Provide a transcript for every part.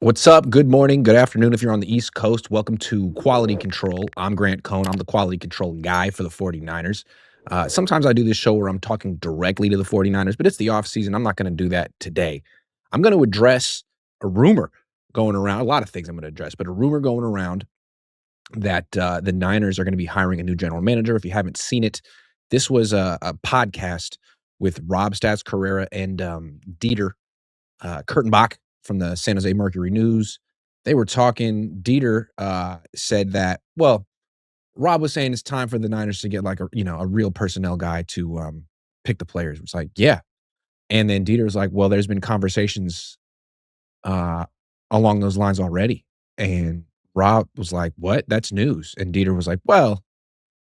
What's up? Good morning, good afternoon if you're on the East Coast. Welcome to Quality Control. I'm Grant Cohn. I'm the quality control guy for the 49ers. Sometimes I do this show where I'm talking directly to the 49ers, but it's the offseason. I'm not going to do that today. I'm going to address a rumor going around, a lot of things I'm going to address, but a rumor going around that the Niners are going to be hiring a new general manager. If you haven't seen it, this was a podcast with Rob Stats Carrera and Dieter Kurtenbach from the San Jose Mercury News. They were talking. Dieter said that, well, Rob was saying it's time for the Niners to get like a real personnel guy to pick the players. It's like, yeah. And then Dieter was like, well, there's been conversations uh, along those lines already. And Rob was like, what? That's news. And Dieter was like, well,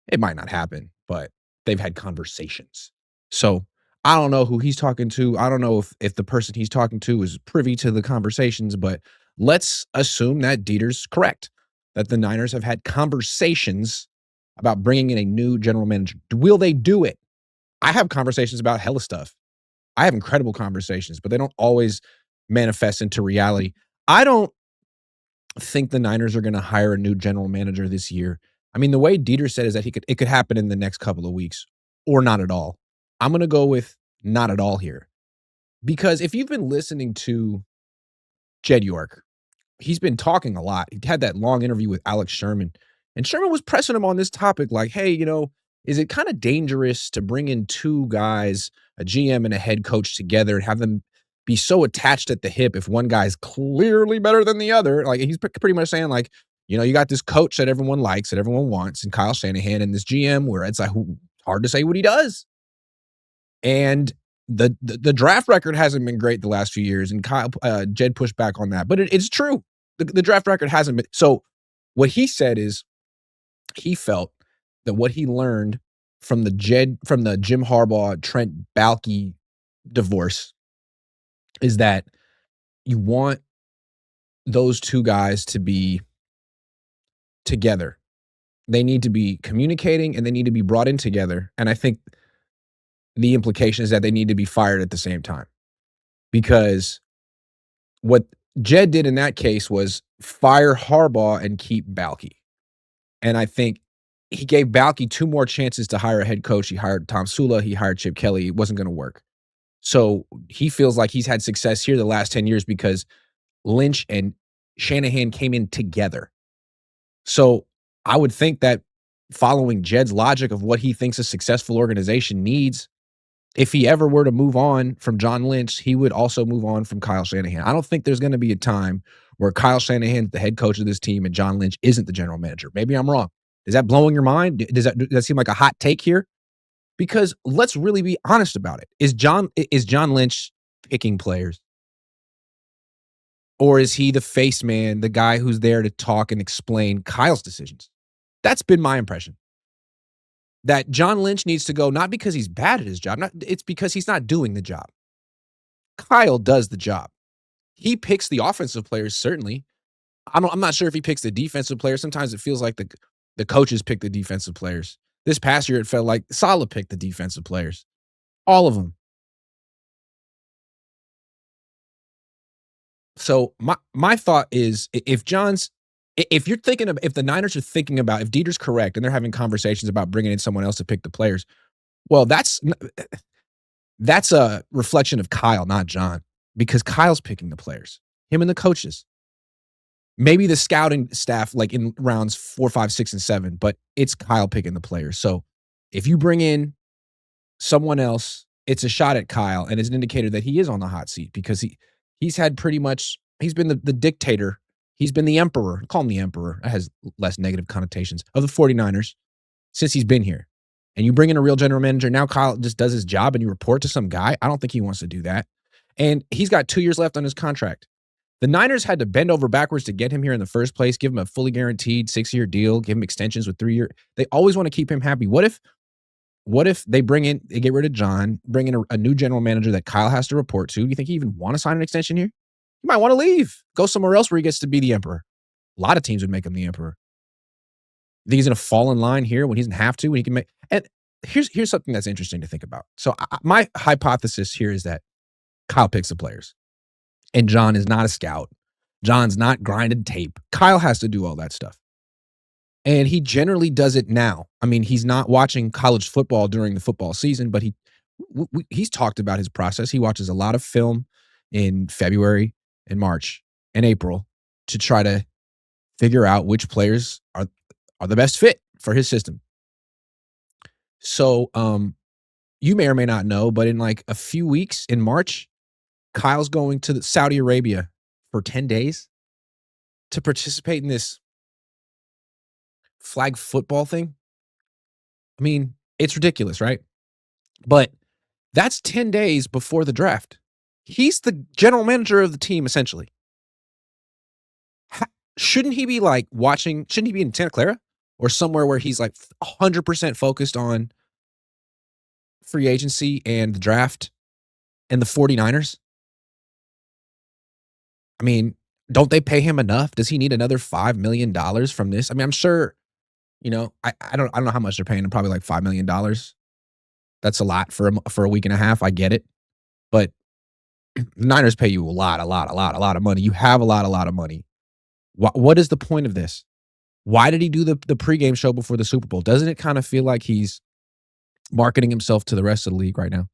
it might not happen, but they've had conversations. So I don't know who he's talking to. I don't know if the person he's talking to is privy to the conversations, but let's assume that Dieter's correct, that the Niners have had conversations about bringing in a new general manager. Will they do it? I have conversations about hella stuff. I have incredible conversations, but they don't always manifest into reality. I don't think the Niners are going to hire a new general manager this year. I mean, the way Dieter said is that it could happen in the next couple of weeks or not at all. I'm going to go with not at all here. Because if you've been listening to Jed York, he's been talking a lot. He had that long interview with Alex Sherman, and Sherman was pressing him on this topic like, hey, is it kind of dangerous to bring in two guys, a GM and a head coach together and have them be so attached at the hip if one guy's clearly better than the other? Like he's pretty much saying like, you got this coach that everyone likes, that everyone wants, and Kyle Shanahan, and this GM where it's like hard to say what he does. And the draft record hasn't been great the last few years, and Jed pushed back on that, but it's true. The draft record hasn't been. So what he said is he felt that what he learned from the Jim Harbaugh Trent Baalke divorce is that you want those two guys to be together. They need to be communicating and they need to be brought in together. And I think the implication is that they need to be fired at the same time, because what Jed did in that case was fire Harbaugh and keep Baalke. And I think he gave Baalke two more chances to hire a head coach. He hired Tom Sula. He hired Chip Kelly. It wasn't going to work. So he feels like he's had success here the last 10 years because Lynch and Shanahan came in together. So I would think that following Jed's logic of what he thinks a successful organization needs, if he ever were to move on from John Lynch, he would also move on from Kyle Shanahan. I don't think there's going to be a time where Kyle Shanahan's the head coach of this team and John Lynch isn't the general manager. Maybe I'm wrong. Is that blowing your mind? Does that seem like a hot take here? Because let's really be honest about it. Is John Lynch picking players? Or is he the face man, the guy who's there to talk and explain Kyle's decisions? That's been my impression. That John Lynch needs to go, not because he's bad at his job. It's because he's not doing the job. Kyle does the job. He picks the offensive players, certainly. I'm not sure if he picks the defensive players. Sometimes it feels like the coaches pick the defensive players. This past year, it felt like Saleh picked the defensive players. All of them. So my thought is, if the Niners are thinking about, if Dieter's correct and they're having conversations about bringing in someone else to pick the players, well, that's a reflection of Kyle, not John, because Kyle's picking the players, him and the coaches. Maybe the scouting staff, like in rounds 4, 5, 6, and 7, but it's Kyle picking the players. So if you bring in someone else, it's a shot at Kyle, and it's an indicator that he is on the hot seat because he's been the dictator. He's been the emperor. Call him the emperor. That has less negative connotations of the 49ers since he's been here. And you bring in a real general manager. Now Kyle just does his job and you report to some guy. I don't think he wants to do that. And he's got 2 years left on his contract. The Niners had to bend over backwards to get him here in the first place, give him a fully guaranteed 6-year deal, give him extensions with 3-year. They always want to keep him happy. What if they get rid of John, bring in a new general manager that Kyle has to report to? Do you think he even want to sign an extension here? He might want to leave, go somewhere else where he gets to be the emperor. A lot of teams would make him the emperor. You think he's going to fall in line here when he doesn't have to, when he can make? And here's something that's interesting to think about. So my hypothesis here is that Kyle picks the players, and John is not a scout. John's not grinding tape. Kyle has to do all that stuff. And he generally does it now. I mean, he's not watching college football during the football season, but he's talked about his process. He watches a lot of film in February and March and April to try to figure out which players are the best fit for his system. So, you may or may not know, but in like a few weeks in March, Kyle's going to Saudi Arabia for 10 days to participate in this flag football thing. I mean, it's ridiculous, right? But that's 10 days before the draft. He's the general manager of the team, essentially. Shouldn't he be like shouldn't he be in Santa Clara or somewhere where he's like 100% focused on free agency and the draft and the 49ers? I mean, don't they pay him enough? Does he need another $5 million from this? I mean, I'm sure, I don't know how much they're paying him, probably like $5 million. That's a lot for a week and a half. I get it. But the Niners pay you a lot of money. You have a lot of money. What is the point of this? Why did he do the pregame show before the Super Bowl? Doesn't it kind of feel like he's marketing himself to the rest of the league right now?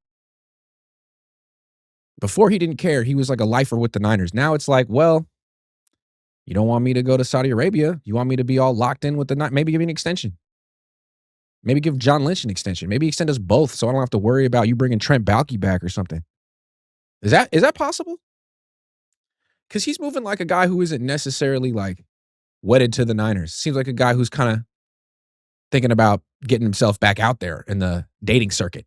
Before he didn't care. He was like a lifer with the Niners. Now it's like, well, you don't want me to go to Saudi Arabia. You want me to be all locked in with the Niners. Maybe give me an extension. Maybe give John Lynch an extension. Maybe extend us both so I don't have to worry about you bringing Trent Baalke back or something. Is that possible? Because he's moving like a guy who isn't necessarily like wedded to the Niners. Seems like a guy who's kind of thinking about getting himself back out there in the dating circuit.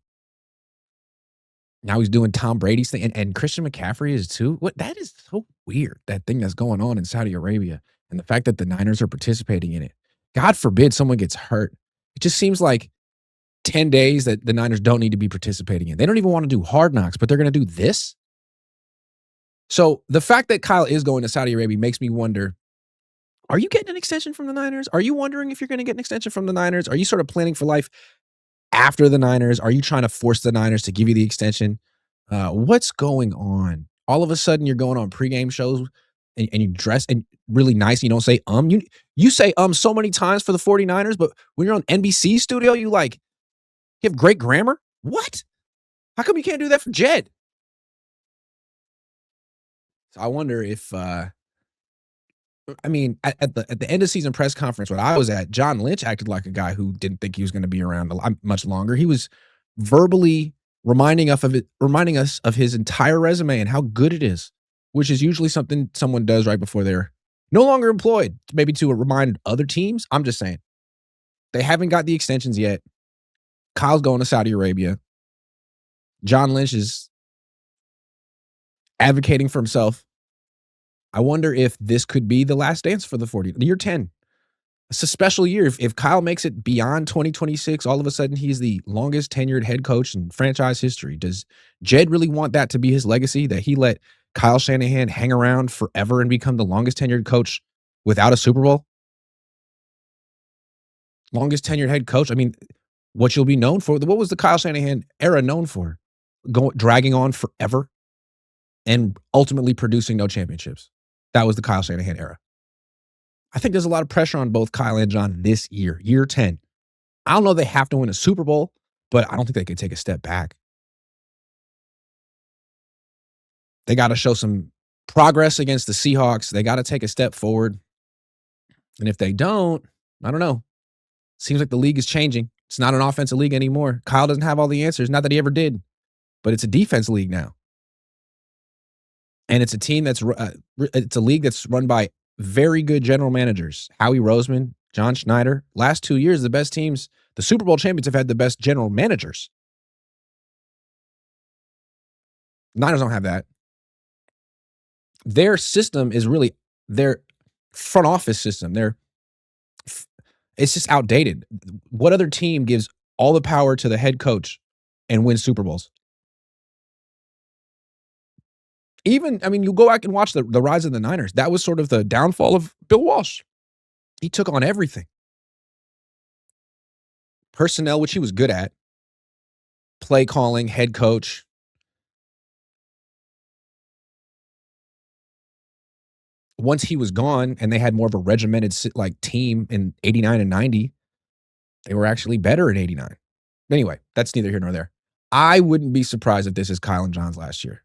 Now he's doing Tom Brady's thing, and Christian McCaffrey is too. That is so weird, that thing that's going on in Saudi Arabia, and the fact that the Niners are participating in it. God forbid someone gets hurt. It just seems like 10 days that the Niners don't need to be participating in. They don't even want to do Hard Knocks, but they're going to do this? So the fact that Kyle is going to Saudi Arabia makes me wonder, are you getting an extension from the Niners? Are you wondering if you're going to get an extension from the Niners? Are you sort of planning for life after the Niners? Are you trying to force the Niners to give you the extension? What's going on? All of a sudden, you're going on pregame shows and you dress and really nice. And you don't say You say so many times for the 49ers, but when you're on NBC studio, you have great grammar. What? How come you can't do that for Jed? So I wonder if I mean, at the end of season press conference when I was at, John Lynch acted like a guy who didn't think he was going to be around much longer. He was verbally reminding us of his entire resume and how good it is, which is usually something someone does right before they're no longer employed, maybe to remind other teams. I'm just saying, they haven't got the extensions yet. Kyle's going to Saudi Arabia. John Lynch is advocating for himself. I wonder if this could be the last dance for the 40. Year 10. It's a special year. If Kyle makes it beyond 2026, all of a sudden he's the longest tenured head coach in franchise history. Does Jed really want that to be his legacy, that he let Kyle Shanahan hang around forever and become the longest tenured coach without a Super Bowl? Longest tenured head coach. I mean, what you'll be known for, what was the Kyle Shanahan era known for? Dragging on forever and ultimately producing no championships. That was the Kyle Shanahan era. I think there's a lot of pressure on both Kyle and John this year, year 10. I don't know they have to win a Super Bowl, but I don't think they could take a step back. They got to show some progress against the Seahawks. They got to take a step forward. And if they don't, I don't know. Seems like the league is changing. It's not an offensive league anymore. Kyle doesn't have all the answers. Not that he ever did, but it's a defense league now. And it's a team it's a league that's run by very good general managers. Howie Roseman, John Schneider. Last 2 years, the best teams, the Super Bowl champions, have had the best general managers. Niners don't have that. Their system is really their front office system. It's just outdated. What other team gives all the power to the head coach and wins Super Bowls? Even, I mean, you go back and watch the rise of the Niners. That was sort of the downfall of Bill Walsh. He took on everything. Personnel, which he was good at. Play calling, head coach. once he was gone and they had more of a regimented like team in 89 and 90, they were actually better in 89. Anyway, that's neither here nor there. I wouldn't be surprised if this is Kyle and John's last year,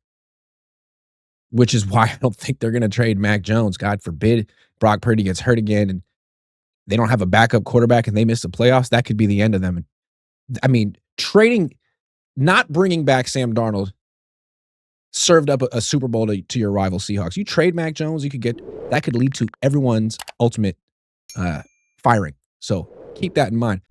which is why I don't think they're going to trade Mac Jones. God forbid Brock Purdy gets hurt again and they don't have a backup quarterback and they miss the playoffs. That could be the end of them. I mean, not bringing back Sam Darnold served up a Super Bowl to your rival Seahawks. You trade Mac Jones, that could lead to everyone's ultimate firing. So keep that in mind.